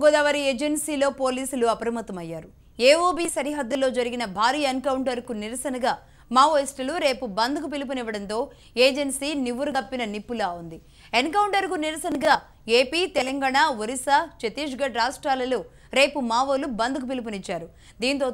గోదావరి ఏజెన్సీలో పోలీసులు అప్రమత్తమయ్యారు. ఏఓబీ సరిహద్దుల్లో జరిగిన భారీ ఎన్కౌంటర్కు నిరసనగా మావోయిస్టులు రేపు బంద్కు పిలుపునివ్వడంతో ఏజెన్సీ నివ్వురుగప్పిన నిప్పులా ఉంది. ఎన్కౌంటర్కు నిరసనగా ఏపీ, తెలంగాణ, ఒరిస్సా, ఛత్తీస్గఢ్ రాష్ట్రాలలో రేపు మావోలు బంద్కు పిలుపునిచ్చారు. దీంతో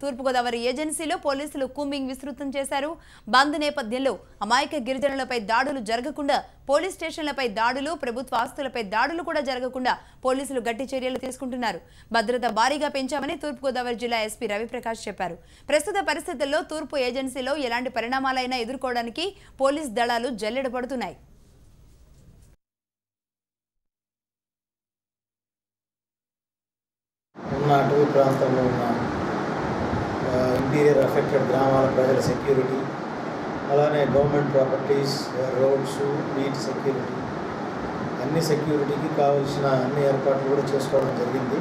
తూర్పుగోదావరి ఏజెన్సీలో పోలీసులు కూంబింగ్ విస్తృతం చేశారు. బంద్ నేపథ్యంలో అమాయక గిరిజనులపై దాడులు జరగకుండా, పోలీస్ స్టేషన్లపై దాడులు, ప్రభుత్వ ఆస్తులపై దాడులు కూడా జరగకుండా పోలీసులు గట్టి చర్యలు తీసుకుంటున్నారు. భద్రత భారీగా పెంచామని తూర్పుగోదావరి జిల్లా ఎస్పీ రవిప్రకాష్ చెప్పారు. ప్రస్తుత పరిస్థితుల్లో తూర్పు ఏజెన్సీలో ఎలాంటి పరిణామాలైనా ఎదుర్కోవడానికి పోలీస్ దళాలు జల్లెడ పడుతున్నాయి. అటవీ ప్రాంతంలో ఉన్న ఇంటీరియర్ అఫెక్టెడ్ గ్రామాల ప్రజల సెక్యూరిటీ, అలానే గవర్నమెంట్ ప్రాపర్టీస్, రోడ్స్, నీటి సెక్యూరిటీ, అన్ని సెక్యూరిటీకి కావాల్సిన అన్ని ఏర్పాట్లు కూడా చేసుకోవడం జరిగింది.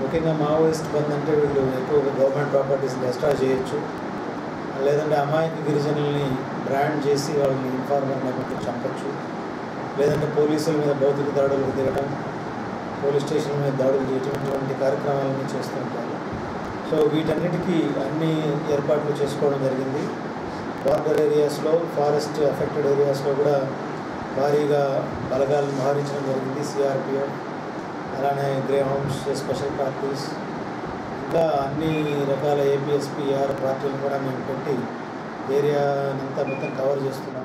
ముఖ్యంగా మావోయిస్ట్ బంద్ అంటే వీళ్ళు ఎక్కువగా గవర్నమెంట్ ప్రాపర్టీస్ డిస్ట్రాయ్ చేయొచ్చు, లేదంటే అమాయక గిరిజనుల్ని బ్రాండ్ చేసి వాళ్ళని ఇన్ఫార్మర్ లేకపోతే చంపచ్చు, లేదంటే పోలీసుల మీద భౌతిక దాడులకు దిగడం, పోలీస్ స్టేషన్ మీద దాడులు చేయడం, ఇటువంటి కార్యక్రమాలన్నీ చేస్తుంటారు. సో వీటన్నిటికీ అన్ని ఏర్పాట్లు చేసుకోవడం జరిగింది. బార్డర్ ఏరియాస్లో, ఫారెస్ట్ అఫెక్టెడ్ ఏరియాస్లో కూడా భారీగా బలగాలను మోహరించడం జరిగింది. సిఆర్పిఎఫ్, అలానే గ్రే హోమ్స్, స్పెషల్ పార్టీస్, ఇంకా అన్ని రకాల ఏపీఎస్పీఆర్ పార్టీలు కూడా మేము పెట్టి ఏరియా అంతా మొత్తం కవర్ చేస్తున్నాం.